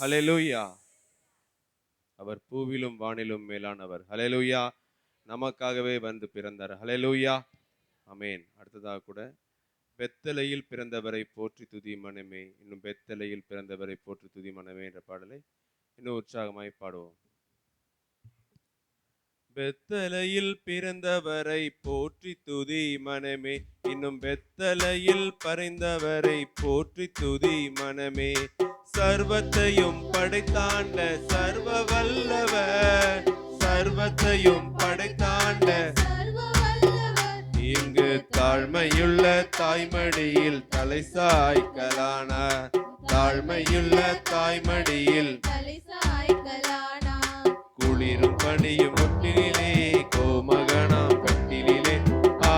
ஹல்லேலூயா. அவர் பூவிலும் வானிலும் மேலானவர். ஹல்லேலூயா. நமக்காகவே வந்து பிறந்தார். ஹல்லேலூயா. ஆமென். அடுத்ததாக கூட பெத்தேலில் பிறந்தவரை போற்றி துதி மனமே, இன்னும் பெத்தேலில் பிறந்தவரை போற்றி துதி மனமே என்ற பாடலை இன்னும் உற்சாகமாய் பாடுவோம். பெத்தேலில் பிறந்தவரை போற்றி துதி மனமே, இன்னும் பெத்தேலில் பறைந்தவரை போற்றி துதி மனமே. சர்வத்தையும் படைத்தாண்ட சர்வ வல்லவர், சர்வத்தையும் படைத்தாண்ட இங்கு தாழ்மையுள்ள தாய்மடியில் தலை சாய்க்கலானார், தாழ்மையுள்ள தாய்மடியில் குளிரும் பனியும் முட்டிலே கோமகனாம் கட்டிலே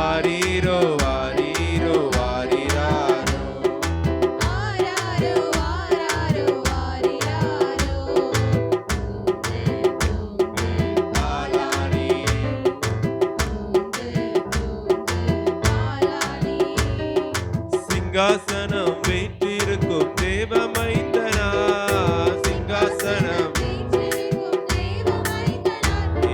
ஆரீரோ ஆரீரோ ஆரிராரோ. சிங்காசனம் வீற்றிருக்கும் தேவமைந்தனா, சிங்காசனம்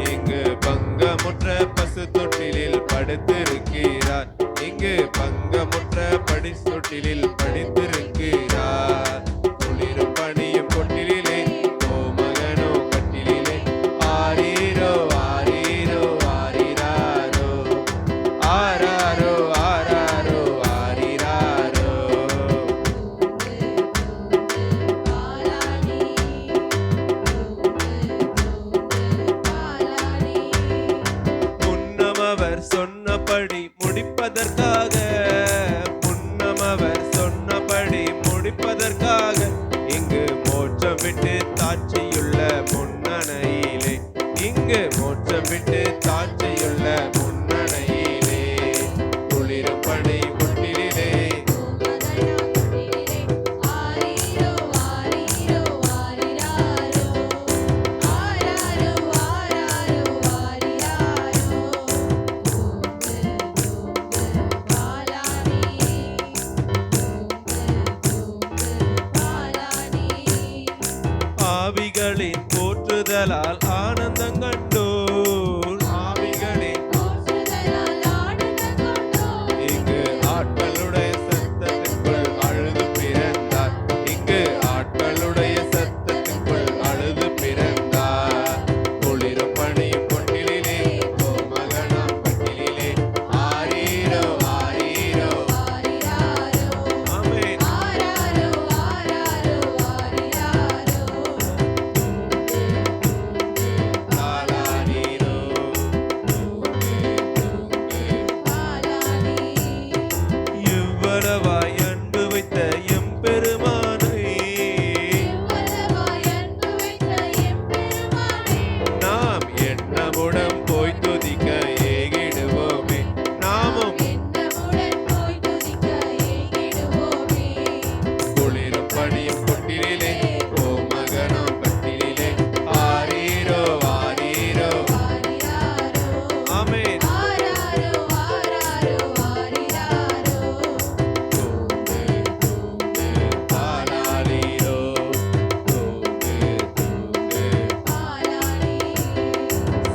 இங்கு பங்கமுற்ற பசு தொட்டிலில் படுத்திருக்கிறார், இங்கு பங்கமுற்ற படி தொட்டிலில் படுத்திருக்கிறார். குளிரும் பனியும் கொட்டிலே கோமகனோ கட்டிலே ஆரீரோ ஆரீரோ ஆரிராரோ ஆராரோ ஆராரோ ஆரிராரோ. முன்னமவர் சொன்னபடி முடிப்பதற்காக, முன்னமவர் சொன்னபடி முடிப்பதற்காக இங்கு மோட்சம் விட்டு தாட்சியுள்ள முன்னணையிலே, இங்கு மோட்சம் விட்டு தாட்சியுள்ள முன்னணையிலே குளிரும் பனி முட்டிலே ஆவிகளின் போற்றுதலால் ஆனந்தம் கண்டோர், ஆவிகளின் இங்கு ஆட்களுடைய சத்தத்திற்குள் அழுது பிறந்தார், இங்கு ஆட்களுடைய சத்தத்திற்குள் அழுது பிறந்தார். குளிரும் பனியும் கொட்டிலே கோமகனாம் கட்டிலே ஆரீரோ ஆரீரோ. ஆமென். தாலாரீரோ. இவ்வளவாய் அன்பு வைத்த எம்பெருமானை நாம் எண்ணமுடன் போய் துதிக்க ஏகிடுவோமே, நாமும் குளிரும் பனியும் கொட்டிலே கோமகனாம் கட்டிலே ஆரீரோ ஆரீரோ. ஆமென். தாலாரீரோ.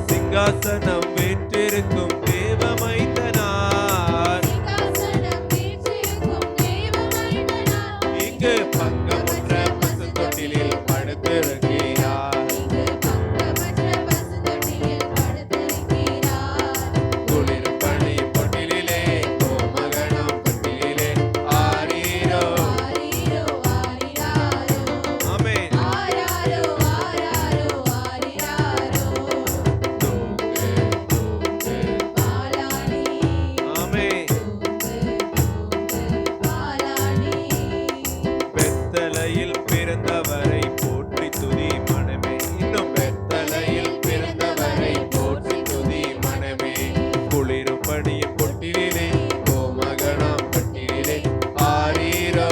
சிங்காசனம் வீற்றிருக்கும் தேவமைந்தனார், இங்கு பங்கமுற்ற பசு தொட்டிலில் படுத்திருக்கிறார். குளிரும் பனியும் கொட்டிலே கோமகனாம் கட்டிலே ஆரீரோ. ஆமென். ஆமென். பெத்தேலில் பிறந்தவரை போற்றி துதி மனமே, இன்னும் பெத்தேலில் பிறந்தவரை போற்றி துதி மனமே. குளிரும் பனியும் கொட்டிலே கோமகனாம் கட்டிலே ஆரீரோ.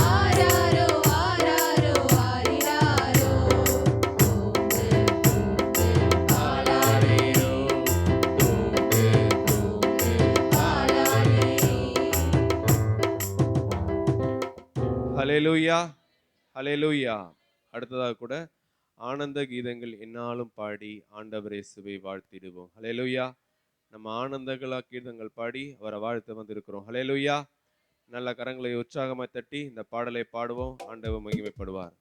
ஆராரீரோ. ஹல்லேலூயா, ஹல்லேலூயா. அடுத்ததாக கூட ஆனந்த கீதங்கள் எந்நாளும் பாடி ஆண்டவர் இயேசுவை வாழ்த்திடுவோம். ஹல்லேலூயா. நம்ம ஆனந்தங்களா கீதங்கள் பாடி அவரை வாழ்த்த வந்திருக்கிறோம். ஹல்லேலூயா. நல்ல கரங்களை உற்சாகமாய் தட்டி இந்த பாடலை பாடுவோம். ஆண்டவர் மகிமைப்படுவார்.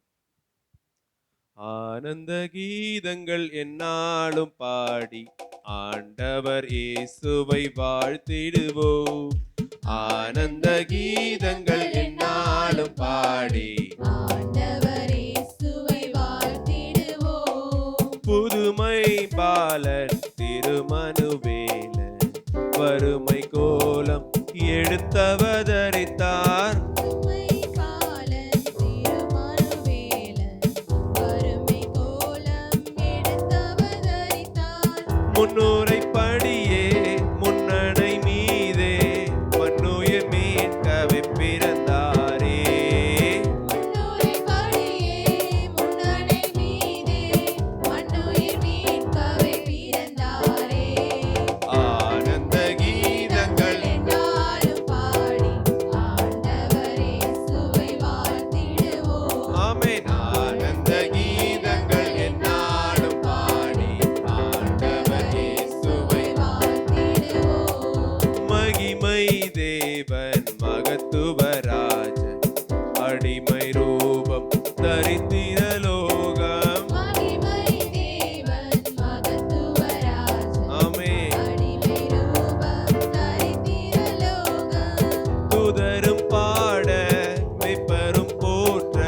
ஆனந்த கீதங்கள் எந்நாளும் பாடி ஆண்டவர் இயேசுவை வாழ்த்திடுவோம். ஆனந்த கீதங்கள் எந்நாளும் பாடி ஆண்டவர் இயேசுவை வாழ்த்திடுவோம். புதுமை பாலன் திருமனுவேலன் வறுமை கோலம் எடுத்தவதரித்தார். புதுமை பாலன் திருமருவேலன் வறுமை கோலம் எடுத்தவதரித்தார். முன்னூரை படியே முன்னணை மீதே மண்ணுயிர் மீட்கவே பிறந்தாரே. முன்னூரை படியே முன்னணை மீதே மண்ணுயிர் மீட்கவே பிறந்தாரே. ஆனந்த கீதங்கள் எந்நாளும் பாடி ஆண்டவர் இயேசுவை வாழ்த்திடுவோம். ஆமென். ஆனந்த கீதங்கள் எந்நாளும் பாடி ஆண்டவர் இயேசுவை வாழ்த்திடுவோம். மகிமை தேவன் மகத்துவராஜன் அடிமை ரூபம் தரித்திர லோகம். மகிமை தேவன் மகத்துவராஜன் ஆமென். அடிமை ரூபம் தரித்திர லோகம். துதரும் பாட மெய்ப்பரும் போற்ற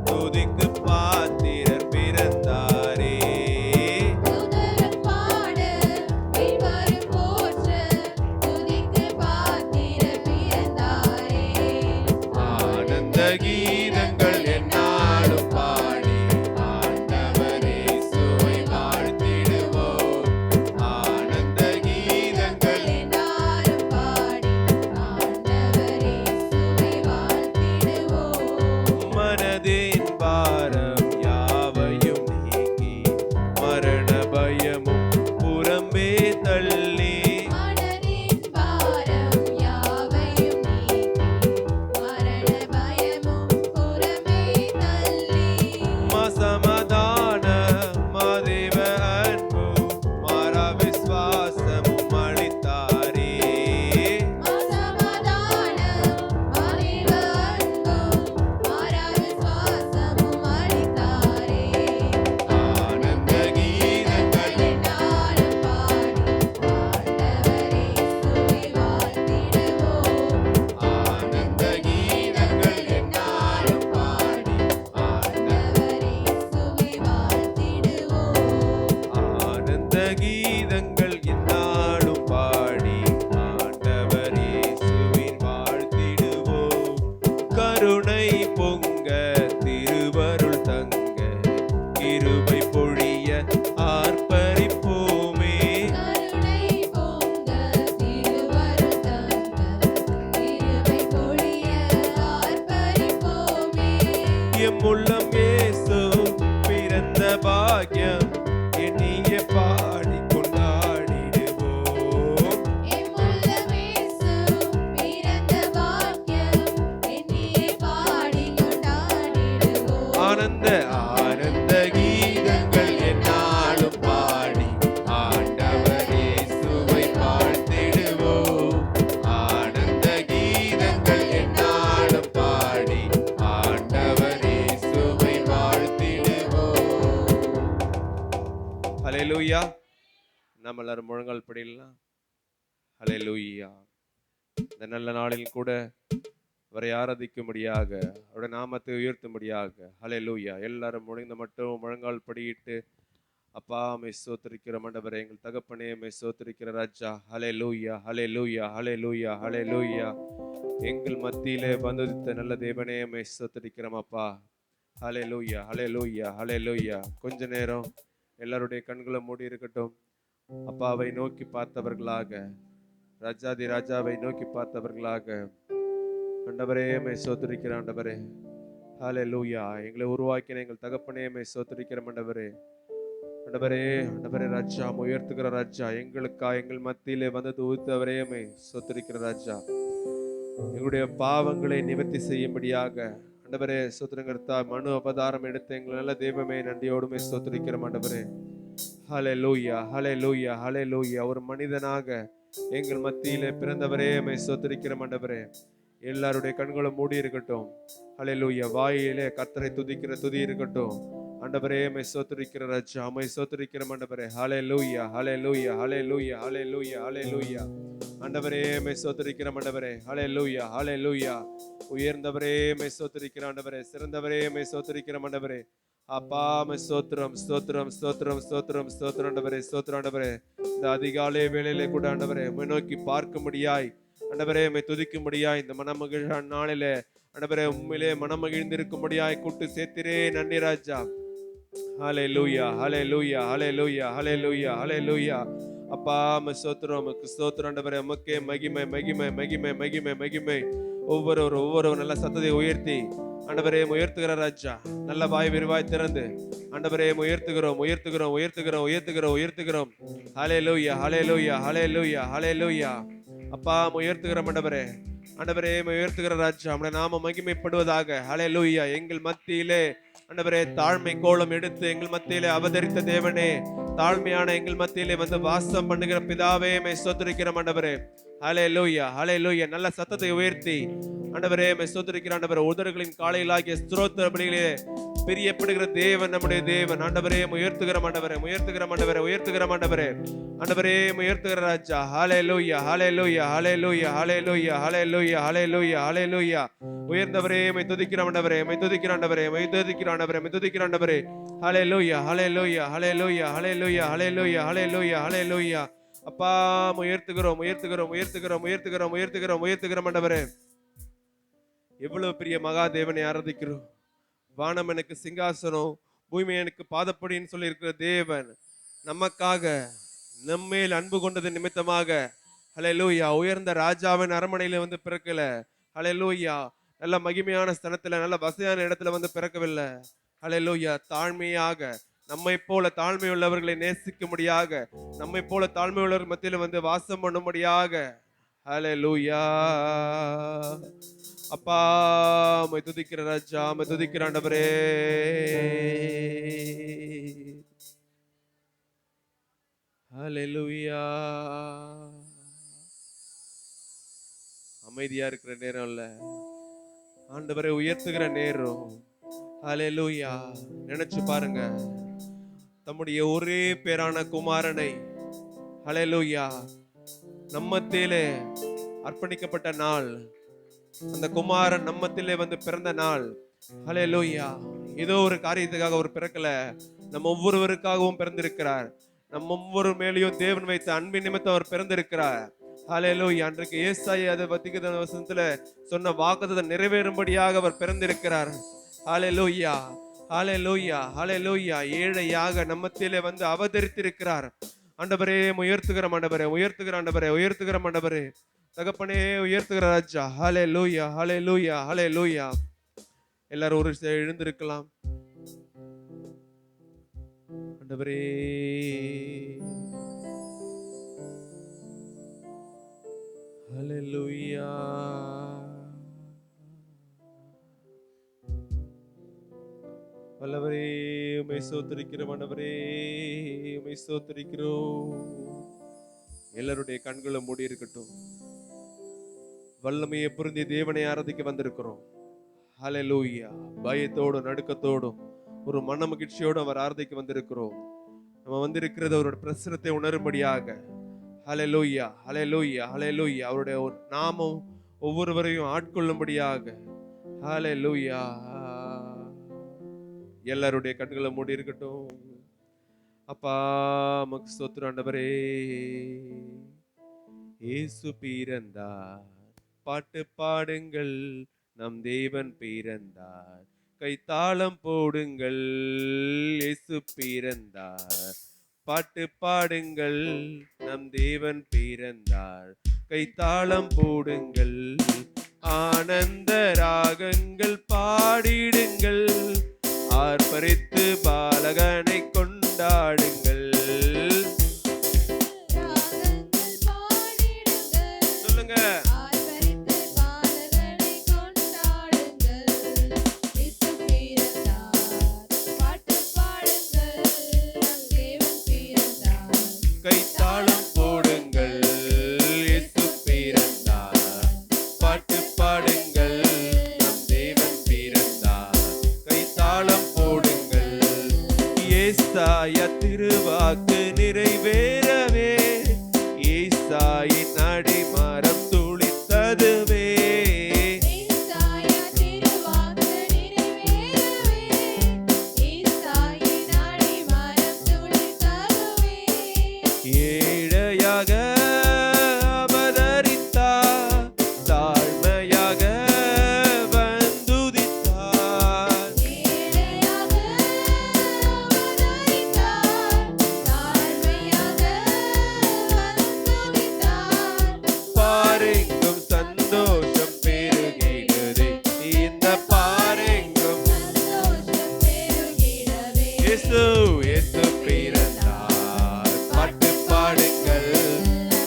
துதிக்கு பாத்திரர் பிறந்தாரே. துதரும் பாட மீட்பரும் போற்ற துதிக்கு பாத்திரர் பிறந்தாரே. ஆனந்த கீதங்கள் எந்நாளும் பாடி ஆண்டவர் இயேசுவை வாழ்த்திடுவோம். ஆனந்த கீதங்கள் எந்நாளும் பாடி ஆண்டவர் இயேசுவை வாழ்த்திடுவோம். மனதின் பாரம் யாவையும் நீக்கி மரண பயமும் புறம்பே தள்ளி மனதின் பாரம் யாவையும் நீக்கி மரண பயமும் புறமே தள்ளி. மசமாதான மாதேவ அன்பு மாறா விசுவாசமும் அளித்தாரே. அசமாதானம் மறைவ அன்பும் மாறா விசுவாசமும் அளித்தாரே. ஆனந்த கீதங்கள் எந்நாளும் பாடி ஆண்டவர் இயேசுவை வாழ்த்திடுவோம். ஆனந்த கீதங்கள் எந்நாளும் பாடி ஆண்டவர் இயேசுவை வாழ்த்திடுவோம். ஆனந்த கீதங்கள் எந்நாளும் பாடி ஆண்டவர் இயேசுவின் வாழ்த்திடுவோம். கருணை பொங்க திருவருள் தங்க கிருபை பொழிய ஆர்ப்பரிப்போமே. கருணை பொங்க திருவருள் தங்க கிருபை பொழிய ஆர்ப்பரிப்போமே. எம்முள்ளம் இயேசு பிறந்த பாக்கியம் எண்ணிய பாடி கொண்டாடிடுவோம். எம்முள்ளம் இயேசு பிறந்த பாக்கியம் எண்ணியே பாடி கொண்டாடிடுவோம். ஆனந்த ஆனந்த கீதங்கள் எந்நாளும் பாடி ஆண்டவர் இயேசுவை வாழ்த்திடுவோம். ஆனந்த கீதங்கள் எந்நாளும் பாடி ஆண்டவர் இயேசுவை வாழ்த்திடுவோம். ஹல்லேலூயா. நம்ம எல்லாரும் முழங்கால் படிடலாம். ஹல்லேலூயா. இந்த நல்ல நாளில் கூட அவரை ஆராதிக்கும்படியாக அவருடைய நாமத்தை உயர்த்தும்படியாக ஹல்லேலூயா எல்லாரும் முடிந்த மட்டும் முழங்கால் படியிட்டு அப்பா மை சோத்திரிக்கிற ஆண்டவரே, எங்கள் தகப்பனே மை சோத்திரிக்கிற ராஜா. ஹல்லேலூயா, ஹல்லேலூயா, ஹல்லேலூயா, ஹல்லேலூயா. எங்கள் மத்தியிலே வந்துதித்த நல்ல தேவனே மை சோத்திரிக்கிறோம் அப்பா. ஹல்லேலூயா, ஹல்லேலூயா, ஹல்லேலூயா. கொஞ்ச நேரம் எல்லாருடைய கண்களை மூடி இருக்கட்டும். அப்பாவை நோக்கி பார்த்தவர்களாக, ராஜாதி ராஜாவை நோக்கி பார்த்தவர்களாக ஆண்டவரே மை சோத்திரிக்கிற ஆண்டவரே. ஹல்லேலூயா. எங்களை உருவாக்கின எங்கள் தகப்பனே மை சோத்திரிக்கிற ஆண்டவரே. ஆண்டவரே ஆண்டவரே ராஜா உயர்த்துகிற ராஜா, எங்களுக்கா எங்கள் மத்தியிலே வந்தது உயிர்த்தவரே மை சோத்திரிக்கிற ராஜா. எங்களுடைய பாவங்களை நிவர்த்தி செய்யும்படியாக ஆண்டவரே ஸ்தோத்திரம் கர்த்தா, மனு அவதாரம் எடுத்த எங்கள் நல்ல தெய்வமே நன்றியோடுமே ஸ்தோத்திரிக்கிறோம் ஆண்டவரே. ஹல்லேலூயா, ஹல்லேலூயா, ஹல்லேலூயா. ஒரு மனிதனாக எங்கள் மத்தியிலே பிறந்தவரே உம்மை ஸ்தோத்திரிக்கிறோம் ஆண்டவரே. எல்லாருடைய கண்களும் மூடி இருக்கட்டும். ஹல்லேலூயா. வாயிலே கர்த்தரை துதிக்கிற துதி இருக்கட்டும். ஆண்டவரே உம்மை ஸ்தோத்திரிக்கிற ராஜா, உம்மை ஸ்தோத்திரிக்கிறோம் ஆண்டவரே. ஹல்லேலூயா, ஹல்லேலூயா, ஹல்லேலூயா, ஹல்லேலூயா, ஹல்லேலூயா. ஆண்டவரே உம்மை ஸ்தோத்திரிக்கிறோம் ஆண்டவரே. ஹல்லேலூயா, ஹல்லேலூயா. உயர்ந்தவரே உம்மை ஸ்தோத்திரிக்கிறோம் ஆண்டவரே. சிறந்தவரே உம்மை ஸ்தோத்திரிக்கிறோம் ஆண்டவரே. அப்பா உம்மை ஸ்தோத்திரம், ஸ்தோத்திரம், ஸ்தோத்திரம், ஸ்தோத்திரம், ஸ்தோத்திரம் ஆண்டவரே, ஸ்தோத்திரம் ஆண்டவரே. இந்த அதிகாலை வேளையிலே கூட ஆண்டவரே உம்மை நோக்கி பார்க்கும்படியாய் ஆண்டவரே உம்மை துதிக்கும்படியாய் இந்த மனமகிழ் நாளிலே ஆண்டவரே உம்மிலே மனமகிழ்ந்திருக்கும்படியாய் கூட்டு சேர்த்திரே. நன்றி ராஜா. ஹல்லேலூயா, ஹல்லேலூயா, ஹல்லேலூயா, ஹல்லேலூயா, ஹல்லேலூயா. அப்பா உம்மை ஸ்தோத்திரம், உமக்கு ஸ்தோத்திரம் ஆண்டவரே. உமக்கே மகிமை, மகிமை, மகிமை, மகிமை, மகிமை. ஒவ்வொரு நல்ல சத்தத்தை உயர்த்தி ஆண்டவரே உயர்த்துகிற ராஜா, நல்ல வாய் விரிவாய் திறந்து ஆண்டவரே உயர்த்துகிறோம், உயர்த்துகிறோம், உயர்த்துகிறோம், உயர்த்துகிறோம், உயர்த்துகிறோம். ஹல்லேலூயா, ஹல்லேலூயா, ஹல்லேலூயா, ஹல்லேலூயா. அப்பா உயர்த்துகிறோம் ஆண்டவரே. ஆண்டவரே உயர்த்துகிற ராஜா, உம்முடைய நாமம் மகிமைப்படுவதாக. ஹல்லேலூயா. எங்கள் மத்தியிலே ஆண்டவரே தாழ்மை கோலம் எடுத்து எங்கள் மத்தியிலே அவதரித்த தேவனே, தாழ்மையான எங்கள் மத்தியிலே வந்து வாசம் பண்ணுகிற பிதாவே உம்மை ஸ்தோத்திரிக்கிறோம் ஆண்டவரே. ஹல்லேலூயா, ஹல்லேலூயா. நல்ல சத்தத்தை உயர்த்தி ஆண்டவரே உம்மை ஸ்தோத்திரிக்கிறோம் ஆண்டவரே. உதடுகளின் காலையிலாகிய ஸ்தோத்திர பலியிலே பிரியப்படுகிற தேவன் நம்முடைய தேவன். ஆண்டவரே உயர்த்துகிறோம் ஆண்டவரே, உயர்த்துகிறோம் ஆண்டவரே, உயர்த்துகிறோம் ஆண்டவரே. ஆண்டவரே உயர்த்துகிற ராஜா. ஹல்லேலூயா, ஹல்லேலூயா, ஹல்லேலூயா, ஹல்லேலூயா, ஹல்லேலூயா, ஹல்லேலூயா, ஹல்லேலூயா. உயர்ந்தவரே உம்மை துதிக்கிறோம் ஆண்டவரே, உம்மை துதிக்கிறோம் ஆண்டவரே, உம்மை துதிக்கிறோம் ஆண்டவரே, உம்மை துதிக்கிறோம் ஆண்டவரே. ஹல்லேலூயா, ஹல்லேலூயா, ஹல்லேலூயா, ஹல்லேலூயா, ஹல்லேலூயா, ஹல்லேலூயா, ஹல்லேலூயா. அப்பா உயர்த்துகிறோம், உயர்த்துகிறோம், உயர்த்துகிறோம், உயர்த்துகிறோம், உயர்த்துகிறோம், உயர்த்துகிறோம் ஆண்டவரே. எவ்வளவு பெரிய மகா தேவனை ஆராதிக்கிறோம். வானம் எனக்கு சிங்காசனம், பூமி எனக்கு பாதப்படின்னு சொல்லி இருக்கிற தேவன் நமக்காக நம்மேல் அன்பு கொண்டது நிமித்தமாக ஹல்லேலூயா உயர்ந்த ராஜாவின் அரண்மனையில வந்து பிறக்கல. ஹல்லேலூயா. நல்ல மகிமையான ஸ்தலத்துல நல்ல வசதியான இடத்துல வந்து பிறக்கவில்லை. ஹல்லேலூயா. தாழ்மையாக நம்மை போல தாழ்மை உள்ளவர்களை நேசிக்கும்படியாக, நம்மை போல தாழ்மை உள்ளவர்கள் மத்தியில வந்து வாசம் பண்ணும்படியாக. ஹல்லேலூயா. அப்பா உம்மை துதிக்கிற ராஜா, உம்மை துதிக்கிற ஆண்டவரே. ஹல்லேலூயா. அமைதியா இருக்கிற நேரம் இல்ல, ஆண்டவரை உயர்த்துகிற நேரம். ஹல்லேலூயா. நினைச்சு பாருங்க, தம்முடைய ஒரே பேரான குமாரனை ஹல்லேலூயா நம்மத்திலே அர்ப்பணிக்கப்பட்ட நாள், அந்த குமாரன் நம்மத்திலே வந்து பிறந்த நாள். ஹல்லேலூயா. ஏதோ ஒரு காரியத்துக்காக அவர் பிறக்கல, நம்ம ஒவ்வொருவருக்காகவும் பிறந்திருக்கிறார். நம்ம ஒவ்வொரு மேலேயும் தேவன் வைத்த அன்பின் நிமித்தம் அவர் பிறந்திருக்கிறார். ஹல்லேலூயா. அன்றைக்கு ஏசாயா அதை வத்திகதன வசனத்துல சொன்ன வாக்குத்தத்தை நிறைவேறும்படியாக அவர் பிறந்திருக்கிறார். ஹல்லேலூயா, ஹல்லேலூயா, ஹல்லேலூயா. ஏழையாக நம்மத்திலே வந்து அவதரித்திருக்கிறார். ஆண்டவரே உயர்த்துகிற ஆண்டவரே, உயர்த்துகிற ஆண்டவரே, உயர்த்துகிற ஆண்டவரே. தகப்பனே உயர்த்துகிற ராஜா. ஹல்லேலூயா, ஹல்லேலூயா, ஹல்லேலூயா. எல்லாரும் ஒரு எழுந்திருக்கலாம். ஆண்டவரே ஹல்லேலூயா. வல்லவரே உம்மை ஸ்தோத்திரிக்கிறோம் ஆண்டவரே, உம்மை ஸ்தோத்திரிக்கிறோம். எல்லாருடைய கண்களும் மூடி இருக்கட்டும். வல்லமையை பொருந்திய தேவனை ஆராதிக்க வந்திருக்கிறோம். ஹல்லேலூயா. பயத்தோடும் நடுக்கத்தோடும் ஒரு மன மகிழ்ச்சியோடும் அவர் ஆராதிக்க வந்திருக்கிறோம். நம்ம வந்திருக்கிறது அவரோட பிரசனத்தை உணரும்படியாக. ஹல்லேலூயா, ஹல்லேலூயா, ஹல்லேலூயா. அவருடைய நாமம் ஒவ்வொருவரையும் ஆட்கொள்ளும்படியாக. ஹல்லேலூயா. எல்லாருடைய கண்களை மூடி இருக்கட்டும். அப்பா உமக்கு ஸ்தோத்திரம் ஆண்டவரே. இயேசு பிறந்தார், பாட்டு பாடுங்கள், நம் தேவன் பிறந்தார், கைத்தாளம் போடுங்கள். இயேசு பிறந்தார், பாட்டு பாடுங்கள், நம் தேவன் பிறந்தார், கைத்தாளம் போடுங்கள், ஆனந்த ராகங்கள் பாடிடுங்கள், ஆர்ப்பரித்து பாலகனை கொண்டாடுங்கள். ராகங்கள் பாடிடுங்கள், சொல்லுங்க. ஆர்ப்பரித்து பாலகனை கொண்டாடுங்கள். திருவாக்கு நிறைவேறவே ஈசாயின் அடிமரம் துளித்ததுவே. ஏசாயா திருவாக்கு நிறைவேறவே ஈசாயின் அடிமரம் துளிர்த்ததுவே. ஏழையாக அவதரித்தார், தாழ்மையாக வந்துதித்தார். ஏழையாக அவதரித்தார், தாழ்மையாக வந்துவிட்டார். பாரெங்கும் சந்தோஷம் பெருகிடுதே, இந்த பாரெங்கும் சந்தோஷம் பெருகிடவே. இயேசு இயேசு பிறந்தார், பாட்டு பாடுங்கள்.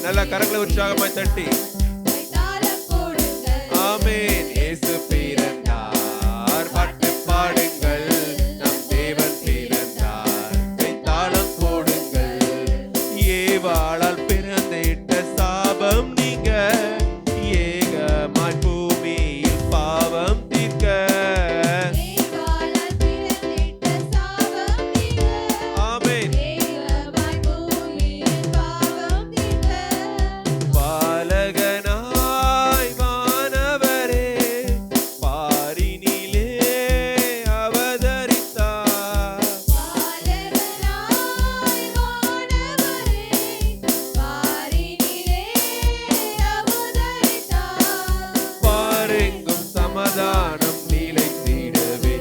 நல்ல கரங்களை உற்சாகமாய் தட்டி கைத்தாளம் போடுங்கள். ஆமென். இயேசு பிறந்தார், பாட்டு பாடுங்கள். நம் தேவன் பிறந்தார், கைத்தாளம் போடுங்கள். ஏவாளால் பிறந்திட்ட சாபம் நீங்க, ஏகமாய் பூமியில் பாவம் தீர்க்க. ஏவாளால் பிறந்திட்ட சாபம் நீங்க, ஆமென். ஏகமாய் பூமியில் பாவம் தீர்க்க. பாலகனாய் வானவரே பாரினிலே அவதரித்தார். பாலகனாய் வானவரே பாரினிலே அவதரித்தார். பாரெங்கும் சமாதானம் நிலைத்திடவே,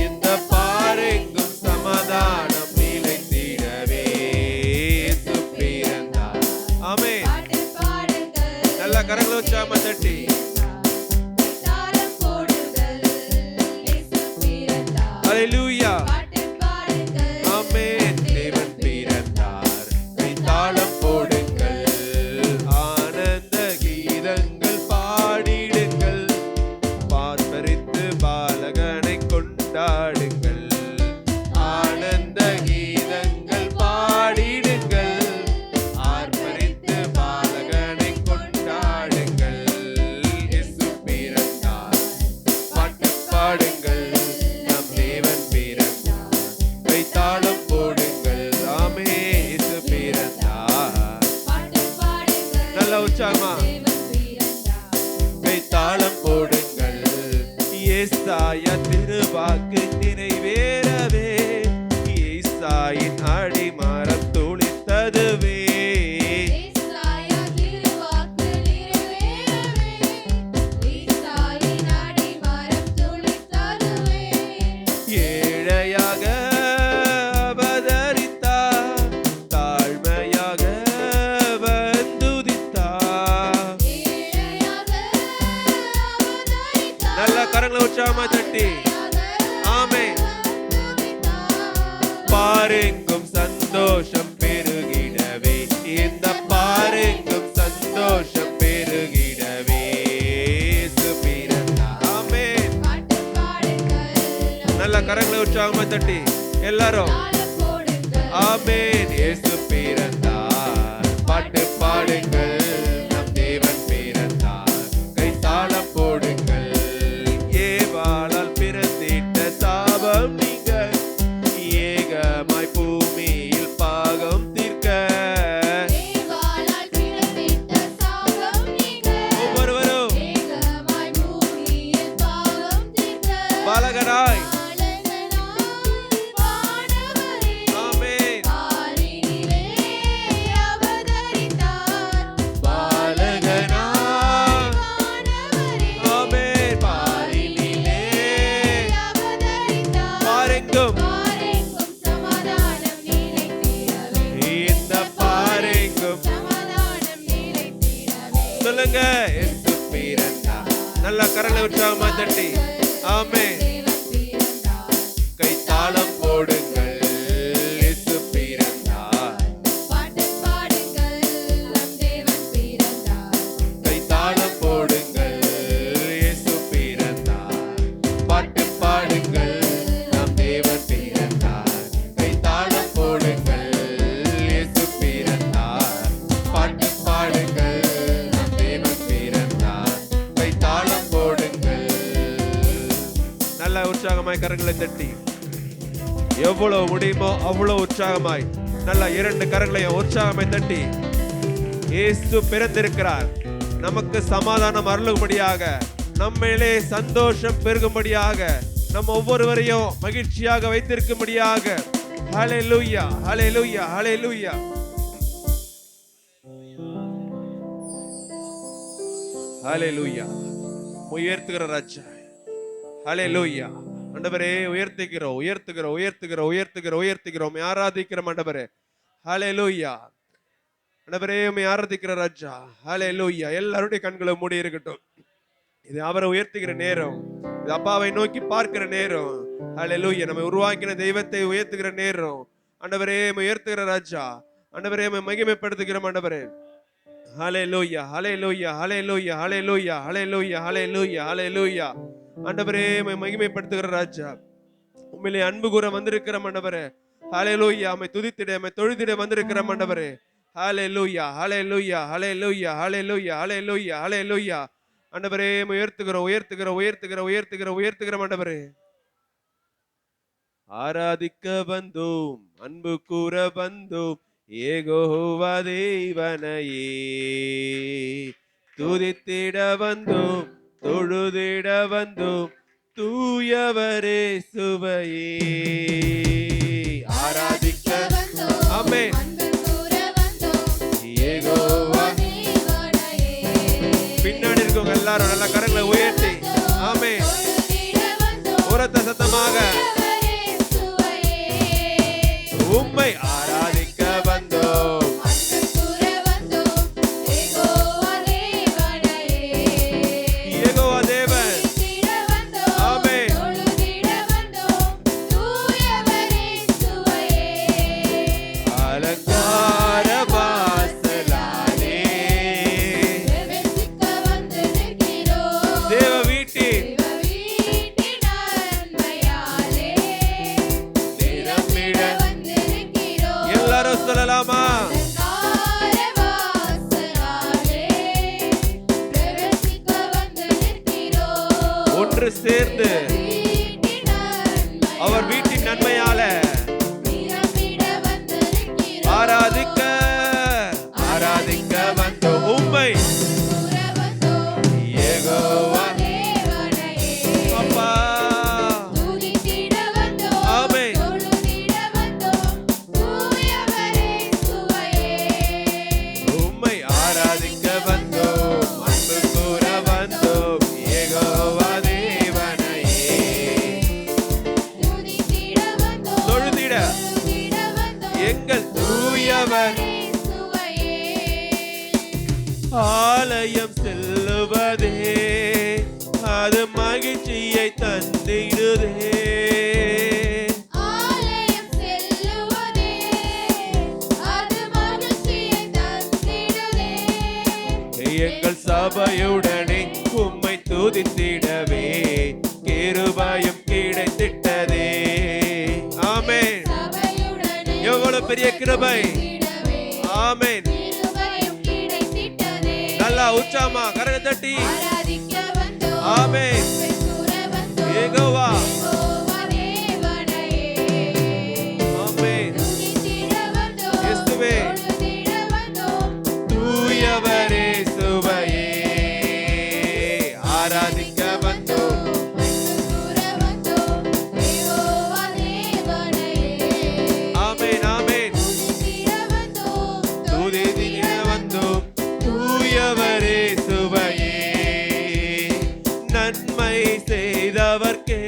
இந்த பாரெங்கும் சமாதானம் நிலைத்திடவே இயேசு பிறந்தார். ஆமென். பாட்டு பாடுங்கள். நல்ல கரங்களை உற்சாகமா தட்டி கைத்தாளம் போடுங்கள். இயேசு பிறந்தார். ஹalleluya. பாட்டு பாடுங்கள். ஆமென். தேவன் பிறந்தார், கைத்தாளம் போடுங்கள். ஆனந்த கீதங்கள் பாடிடுங்கள், பார்ப்பரித்து பாலகனை கொண்டாடுங்கள். ஆனந்த கீதங்கள் பாடிடுங்கள், ஆர்ப்பரித்து பாலகனை கொண்டாடுங்கள். இயேசு பிறந்தார், பாட்டு பாடுங்கள். நம் தேவன் பிறந்தார், கைத்தாளம் போடுங்கள். ஆமென். இயேசு பிறந்தார். பாட்டு பாடுங்கள். நல்ல உற்சாகமா தேவன் பிறந்தார். கைத்தாளம் போடுங்கள். ஏசாயா திருவாக்கு நிறைவேறவே ஈசாயின் அடிமரம் துளிர்த்ததுவே. ஏசாயா திருவாக்கு நிறைவேறவே ஈசாயின் அடிமரம் துளிர்த்ததுவே. ஏழையாக அவதரித்தார், தாழ்மையாக வந்துதித்தார். ஏழையாக அவதரித்தார். நல்ல கரங்களை உற்சாகமா தட்டி ஆமென். பாரெங்கும் சந்தோஷம் பெருகிடவே, இந்த பாரெங்கும் சந்தோஷம் பெருகிடவே இயேசு பிறந்தார். ஆமென். பாட்டு பாடுங்கள். நல்ல கரங்களை உற்சாகமா தட்டி எல்லாரும் தாளம் போடுங்கள். ஆமென். இயேசு பிறந்தார், பாட்டு பாடுங்கள். நம் தேவன் பிறந்தார், கைத்தாளம் போடுங்கள். ஏவாளால் பிறந்திட்ட சாபம் நீங்க, ஏகமாய் பூமியில் பாகம் தீர்க்க. ஏவாளால் பிறந்திட்ட சாபம் நீங்க, ஒவ்வொருவரும் ஏகமாய் பூமியில் பாவம் தீர்க்க. பாலகனாய் பாலகனாய் வானவரே ஆமென். பாரினிலே அவதரித்தார். பாலகனாய் வானவரே ஆமென். பாரினிலே அவதரித்தார். பாரெங்கும் பாரெங்கும் சமாதானம் நிலைத்திடவே. இந்த பாரெங்கும் சமாதானம் நிலைத்திடவே. சொல்லுங்க. இயேசு பிறந்தார். நல்ல கரங்களை உற்சாகமா தட்டி ஆமென். தேவன் பிறந்தார். கைத்தாளம் போடுங்கள். இயேசு பிறந்தார், பாட்டு பாடுங்கள். நம் தேவன் பிறந்தார். கைத்தாளம் போடுங்கள். இயேசு பிறந்தார், பாட்டு பாடுங்கள். நம் தேவன் பிறந்தார், கைத்தாளம் போடுங்கள். இயேசு பிறந்தார், பாட்டு பாடுங்கள். நம் தேவன் பிறந்தார், கைத்தாளம் போடுங்கள். நல்ல உற்சாகமாய் கரங்களை தட்டி எவ்வளவு முடியுமோ அவ்வளவு உற்சாகமாய் நல்லா 2 கரங்களையும் உற்சாகமாய் தட்டி, இயேசு பிறந்திருக்கிறார், நமக்கு சமாதானம் அருளும்படியாக, நம்மிலே சந்தோஷம் பெருகும்படியாக, நம்ம ஒவ்வொருவரையும் மகிழ்ச்சியாக வைத்திருக்கும்படியாக. ஹல்லேலூயா, ஹல்லேலூயா, ஹல்லேலூயா. ஹல்லேலூயா. உயர்த்துகிற ராஜா. ஹல்லேலூயா. ஆண்டவரே உயர்த்துகிறோம், உயர்த்துகிறோம், உயர்த்துகிறோம், உயர்த்துகிறோம், உயர்த்துகிறோம், ஆராதிக்கிறோம் ஆண்டவரே. ஹல்லேலூயா. ஆண்டவரே உம்மை ஆராதிக்கிற ராஜா. ஹல்லேலூயா. எல்லாருடைய கண்களும் மூடி இருக்கட்டும். இது அவரை உயர்த்துகிற நேரம், இது அப்பாவை நோக்கி பார்க்கிற நேரம். ஹல்லேலூயா. நம்மை உருவாக்கின தெய்வத்தை உயர்த்துகிற நேரம். ஆண்டவரே உம்மை உயர்த்துகிற ராஜா. ஆண்டவரே உம்மை மகிமைப்படுத்துகிறோம் ஆண்டவரே. ஹல்லேலூயா, ஹல்லேலூயா, ஹல்லேலூயா, ஹல்லேலூயா, ஹல்லேலூயா, ஹல்லேலூயா, ஹல்லேலூயா. ஆண்டவரே உம்மை மகிமைப்படுத்துகிற ராஜா. உம்மிலே அன்பு கூற வந்திருக்கிற ஆண்டவரே. ஹல்லேலூயா. உம்மை துதித்திட, உம்மை தொழுதிட வந்திருக்கிற ஆண்டவரே. ஹல்லேலூயா, ஹல்லேலூயா, ஹல்லேலூயா, ஹல்லேலூயா, ஹல்லேலூயா, ஹல்லேலூயா. ஆண்டவரே உம்மை உயர்த்துகிறோம், உயர்த்துகிறோம், உயர்த்துகிறோம், உயர்த்துகிறோம், உயர்த்துகிறோம் ஆண்டவரே. ஆராதிக்க வந்தோம், அன்பு கூற வந்தோம், யெகோவா தேவனையே துதித்திட வந்தோம், தொழுதிட வந்தோம், தூயவரே சுவையே. ஆராதிக்க வந்தோம், ஆமென். அன்பு கூற வந்தோம், யெகோவா. தேவனையே. பின்னாடி இருக்கவங்க எல்லாரும் நல்ல கரங்களை உயர்த்தி ஆமென் தொழுதிட வந்தோம், உரத்த சத்தமாக தூயவரே சுவையே. உம்மை ஆராதிக்க வந்தோம். அன்பு கூற வந்தோம், யெகோவா தேவனையே. யெகோவா தேவன். துதித்திட வந்தோம், ஆமென். தொழுதிட வந்தோம், தூயவரே சுவையே. அலங்கார வாசலாலே பிரவேசிக்க வந்திருக்கிறோம், தேவ வீட்டின் தேவ வீட்டின் நன்மையாலே நிரம்பிட வந்திருக்கிறோம். எல்லாரும் சொல்லலாமா? அலங்கார வாசலாலே பிரவேசிக்க வந்திருக்கிறோம். ஒன்று சேர்ந்து வீட்டின் நன்மையாலே அவர் வீட்டின் நன்மையால நிரம்பிட வந்திருக்கிறோம். ஆராதிக்க ஆராதிக்க வந்தோம். உம்மை கூற வந்தோம், யெகோவா தேவனையே. அப்பா. துதித்திட வந்தோம், ஆமென். தொழுதிட வந்தோம், தூயவரே சுவையே. உம்மை ஆராதிக்க வந்தோம், அன்பு கூற வந்தோம், யெகோவா தேவனையே துதித்திட வந்தோம், தொழுதிட தொழுதிட வந்தோம், எங்கள் தூயவர். தூயவரே சுவையே. ஆலயம் செல்லுவதே அது மகிழ்ச்சியை தந்திடுதே. ஆலயம் செல்லுவதே அது மகிழ்ச்சியை தந்திடுதே. எங்கள் சபையுடனே உம்மை துதித்திடவே கிருபையும் கிடைத்திட்டதே. ஆமென். சபையுடனே எவ்வளவு பெரிய கிருபை. துதித்திடவே ஆமென். கிருபையும் கிடைத்திட்டதே. நல்லா உச்சாமா கரங்களை தட்டி ஆராதிக்க வந்தோம், ஆமென். அன்பு கூற வந்தோம், யெகோவா. யெகோவா தேவனையே. ஆமென். துதித்திட வந்தோம், இயேசுவே. தொழுதிட வந்தோம், தூயவரே சுவையே. ஆராதிக்க வந்தோம். அன்பு கூற வந்தோம், யெகோவா தேவனையே. ஆமென், ஆமென். துதித்திட வந்தோம், துதித்திட வந்தோம், தூயவரே சுவையே. நன்மை செய்தவர்க்கே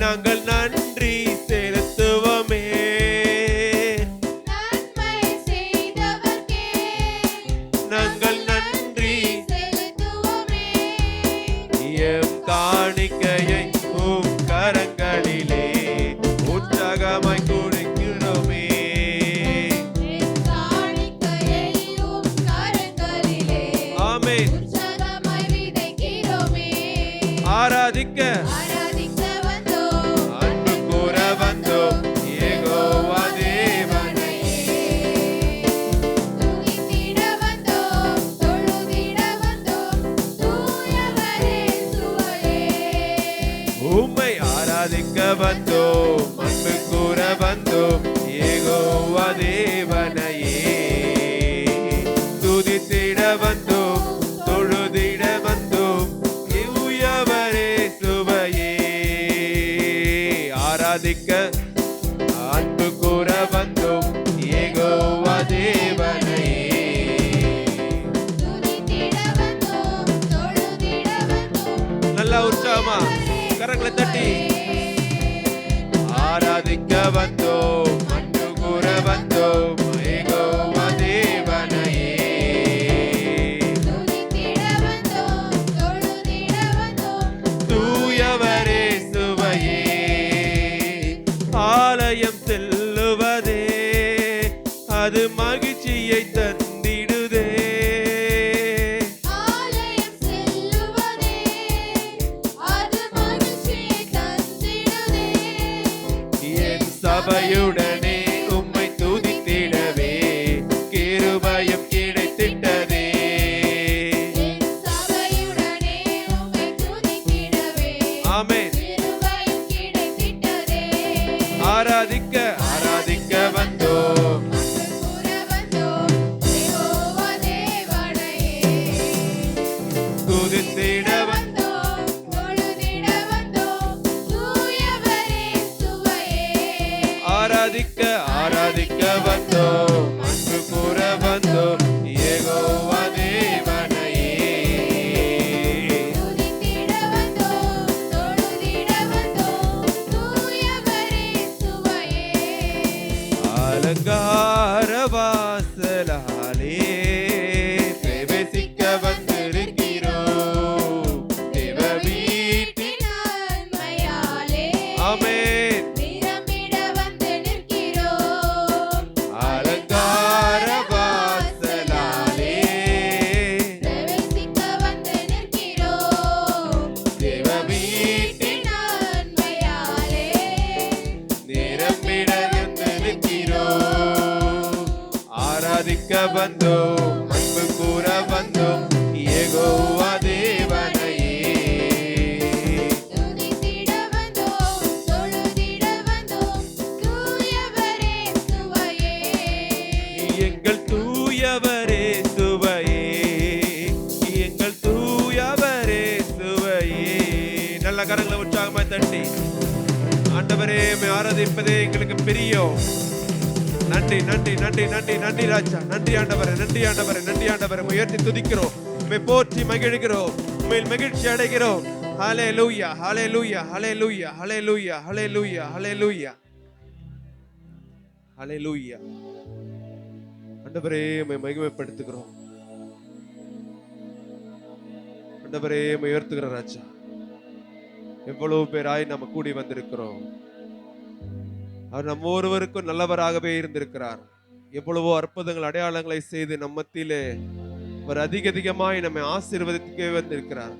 நாங்கள் நன்றி செலுத்துவோமே. நன்மை செய்தவர்க்கே நாங்கள் நன்றி செலுத்துவோமே. எம் காணிக்கையை உம் கரங்களிலே உற்சாகமாய் கொடுக்கிறோமே. என் காணிக்கையை உம் கரங்களிலே ஆமென். உற்சாகமாய் விதைக்கிறோமே. ஆராதிக்க ஆராதிக்க வந்தோம், அன்பு கூற வந்தோம், யெகோவா தேவனையே. துதித்திட வந்தோம், தொழுதிட வந்தோம், தூயவரே சுவையே. உம்மை ஆராதிக்க வந்தோம், அன்பு கூற வந்தோம், யெகோவா யெகோவா தேவனையே துதித்திட வந்தோம், தொழுதிட வந்தோம், தூயவரே சுவையே. ஆராதிக்க அன்பு கூற வந்தோம், யெகோவா தேவனையே. துதித்திட வந்தோம், தொழுதிட வந்தோம், நல்லா உற்சாகமா கரங்களை தட்டி ஆராதிக்க வந்தோம், அன்பு கூற வந்தோம், யெகோவா தேவனையே. துதித்திட வந்தோம், தொழுதிட வந்தோம், தூயவரே சுவையே. ஆலயம் செல்லுவதே அது மகிழ்ச்சியை தந்திடுதே. ஆலயம் செல்லுவதே அது மகிழ்ச்சியை தந்திடுதே. என் சபையுடனே உம்மை துதித்திடவே கிருபையும் கிடைத்திட்டதே. என் சபையுடனே உம்மை துதித்திடவே ஆமென். கிருபையும் கிடைத்திட்டதே. ஆராதிக்க ஆராதிக்க வந்தோம், அன்பு கூற வந்தோம், யெகோவா தேவனையே. துதித்திட வந்தோம், தொழுதிட வந்தோம், தூயவரே சுவையே. ஆராதிக்க ஆராதிக்க வந்தோம், அன்பு கூற வந்தோம், யெகோவா தேவனையே. துதித்திட வந்தோம், தொழுதிட வந்தோம், தூயவரே சுவையே. அலங்கார வாசலாலே பிரவேசிக்க வந்திருக்கிறோம், தேவ வீட்டின் நன்மையாலே ஆமென். நிரம்பிட வந்து நிற்கிறோம். அலங்கார வாசலாலே பிரவேசிக்க வந்து நிற்கிறோம். தேவ வீட்டின் நன்மையாலே நிரம்பிட வந்திருக்கிறோம். ஆராதிக்க வந்தோம், அன்பு கூற வந்தோம், யெகோவா தேவனையே. துதித்திட வந்தோம், தொழுதிட வந்தோம், தூயவரே சுவையே. எங்கள் தூயவரே சுவையே, எங்கள் தூயவரே சுவையே. நல்ல கரங்களை உற்சாகமா தட்டி ஆண்டவரே உம்மை ஆராதிப்பதே எங்களுக்கு பிரியம். நன்றி நன்றி நன்றி நன்றி நன்றி ராஜா. நன்றி ஆண்டவரே, நன்றி ஆண்டவரே, நன்றி ஆண்டவரே. உயர்த்தி துதிக்கிறோம், உம்மை போற்றி மகிழ்கிறோம், உம்மையில் மகிழ்ச்சி அடைகிறோம். ஹல்லேலூயா ஹல்லேலூயா ஹல்லேலூயா ஹல்லேலூயா ஹல்லேலூயா ஹல்லேலூயா ஹல்லேலூயா. ஆண்டவரே உம்மை மகிமைப்படுத்துகிறோம், ஆண்டவரே உம்மை உயர்த்துகிறோம் ராஜா. எவ்வளவு பேராய் நம்ம கூடி வந்திருக்கிறோம். அவர் நம்ம ஒருவருக்கும் நல்லவராகவே இருந்திருக்கிறார். எவ்வளவோ அற்புதங்கள் அடையாளங்களை செய்து நம்ம மத்தியிலே அவர் அதிகமாய் நம்மை ஆசீர்வதிக்கவே வந்திருக்கிறார்.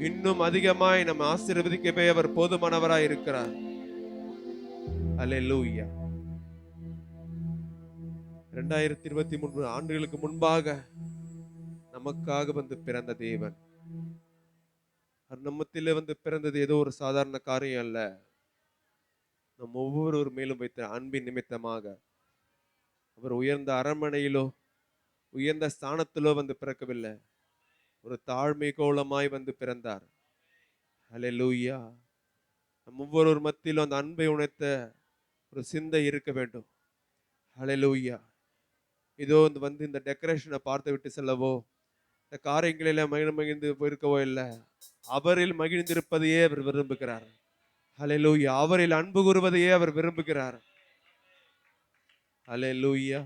இன்னும் அதிகமாய் நம்ம ஆசீர்வதிக்கவே அவர் போதுமானவராய் இருக்கிறார். அல்லேலூயா. 2023 ஆண்டுகளுக்கு முன்பாக நமக்காக வந்து பிறந்த தேவன். அவர் நம்மத்திலே வந்து பிறந்தது ஏதோ ஒரு சாதாரண காரியம் அல்ல. நம் ஒவ்வொருவர் மேலும் வைத்த அன்பின் நிமித்தமாக அவர் உயர்ந்த அரண்மனையிலோ உயர்ந்த ஸ்தானத்திலோ வந்து பிறக்கவில்லை. ஒரு தாழ்மை கோலமாய் வந்து பிறந்தார். அல்லேலூயா. நம் ஒவ்வொரு மத்தியிலும் அந்த அன்பை உணர்த்த ஒரு சிந்தை இருக்க வேண்டும். அல்லேலூயா. இதோ வந்து இந்த டெக்கரேஷனை பார்த்து விட்டு செல்லவோ, இந்த காரியங்களில மகிழ்ந்து போயிருக்கவோ இல்லை. அவரில் மகிழ்ந்திருப்பதையே அவர் விரும்புகிறார். அல்லேலூயா. அவரில் அன்பு கூறுவதையே அவர் விரும்புகிறார். அல்லேலூயா.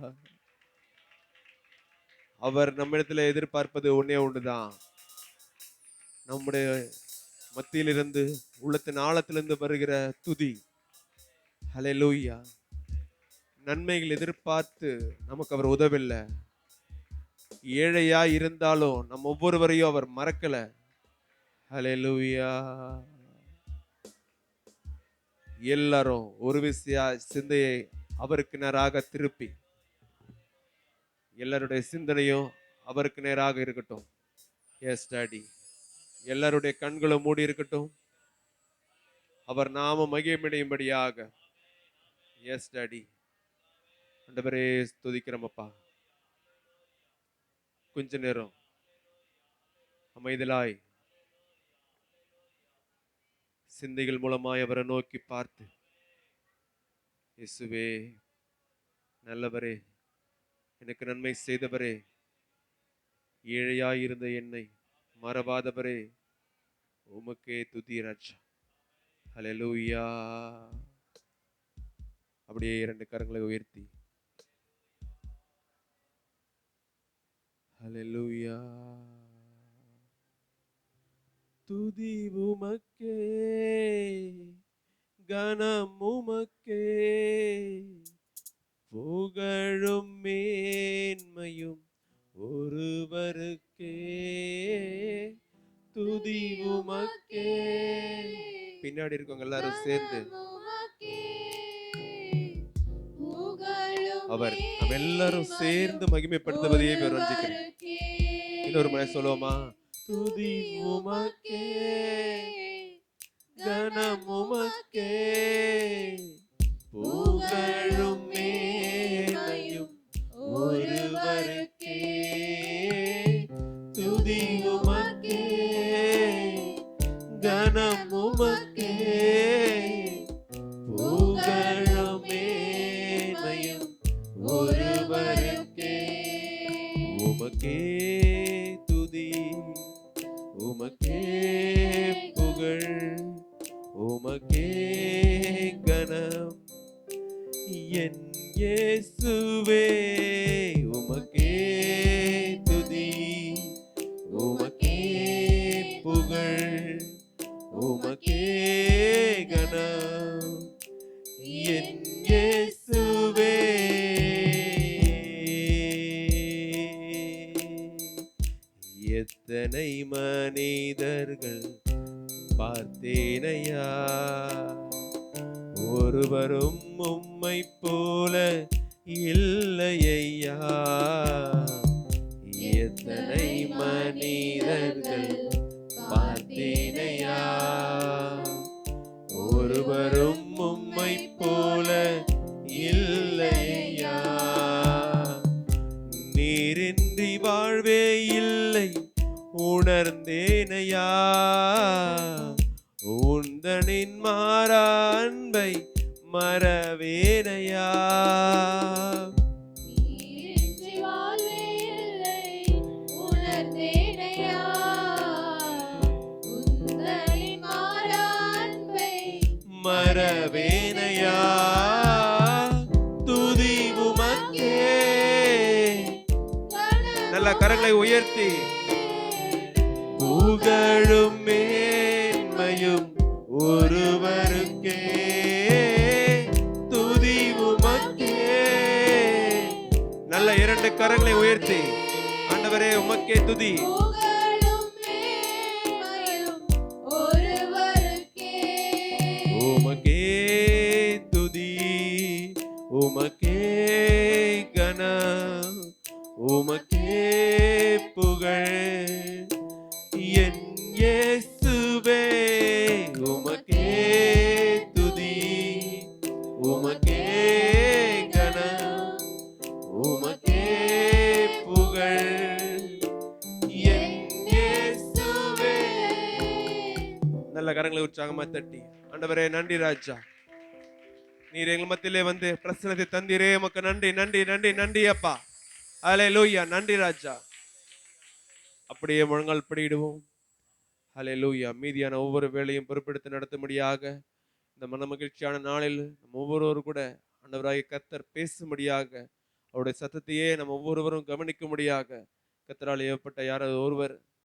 அவர் நம்மிடத்துல எதிர்பார்ப்பது ஒன்னே ஒண்ணுதான். நம்முடைய மத்தியிலிருந்து உள்ளத்தின் ஆழத்திலிருந்து வருகிற துதி. அல்லேலூயா. நன்மைகள் எதிர்பார்த்து நமக்கு அவர் உதவில்லை. ஏழையா இருந்தாலும் நம்ம ஒவ்வொருவரையும் அவர் மறக்கல. அல்லேலூயா. எல்லாரும் ஒரு விசியா சிந்தையை அவருக்கு நேராக திருப்பி எல்லாருடைய சிந்தனையும் அவருக்கு நேராக இருக்கட்டும். Yes daddy. எல்லாருடைய கண்களும் மூடி இருக்கட்டும். அவர் நாம மகிமையும்படியாக. Yes daddy. ஆண்டவரே ஸ்துதிக்கிறோம் அப்பா. கொஞ்ச நேரம் அமைதலாய் சிந்தைகள் மூலமாய் அவரை நோக்கி பார்த்து, இயேசுவே நல்லவரே, எனக்கு நன்மை செய்தவரே, ஏழையாயிருந்த என்னை மறவாதவரே, உமக்கே துதி ராஜா. ஹல்லேலூயா. அப்படியே 2 கரங்களை உயர்த்தி ஹல்லேலூயா. துதி உமக்கே, கனம் உமக்கே, புகழும் மேன்மையும் ஒருவருக்கே. துதி உமக்கே. பின்னாடி இருக்கவங்க எல்லாரும் சேர்ந்து அவர் நம்ம எல்லாரும் சேர்ந்து மகிமைப்படுத்துவதையே வஞ்சிக்கிறேன். இன்னொரு முறை சொல்லுவோமா? துதி உமக்கே, கனம் உமக்கே, புகழும் மேன்மையும் ஒருவருக்கே. துதி உமக்கே, கனம் உமக்கே, புகழும் மேன்மையும் ஒருவருக்கே. உமக்கே துதி, உமக்கே புகழ், உமக்கே கனம், என் இயேசுவே. உமக்கே துதி, உமக்கே புகழ், உமக்கே கனம், என் இயேசுவே. எத்தனை மனிதர்கள் பார்த்தேனையா, ஒருவரும் உம்மை போல இல்லையா. எத்தனை மனிதர்கள் பார்த்தேனையா, ஒருவரும் உம்மை போல இல்லையா. நீரின்றி வாழ்வே இல்லை உணர்ந்தேனையா, உந்தனின் மாறா அன்பை மறவேனையா. மறவேனையா. துதி உமக்கே. நல்ல கரங்களை உயர்த்தி புகழும் மேன்மையும் ஒருவருக்கே. துதி உமக்கே. நல்ல 2 கரங்களை உயர்த்தி ஆண்டவரே உமக்கே துதி. உமக்கே துதி, உமக்கே கனம், உமக்கே புகழ், என் இயேசுவே. உமக்கே துதி, உமக்கே கனம், உமக்கே புகழ், என் இயேசுவே. நல்ல கரங்களை உற்சாகமா தட்டி ஆண்டவரே நன்றி ராஜா, நீர் எங்கள் மத்தியிலே வந்து பிரசன்னத்தை தந்தீரே, உமக்கு நன்றி நன்றி நன்றி நன்றி அப்பா. ஹல்லேலூயா. நன்றி ராஜா. அப்படியே முழங்கால் படியிடுவோம். ஹல்லேலூயா. மீதியான ஒவ்வொரு வேளையும் பொறுப்பெடுத்து நடத்தும்படியாக இந்த மன மகிழ்ச்சியான நாளில் நம்ம ஒவ்வொருவரும் கூட ஆண்டவராகிய கர்த்தர் பேசும்படியாக, அவருடைய சத்தத்தையே நம்ம ஒவ்வொருவரும் கவனிக்கும்படியாக கர்த்தரால் ஏவப்பட்ட யாராவது ஒருவர்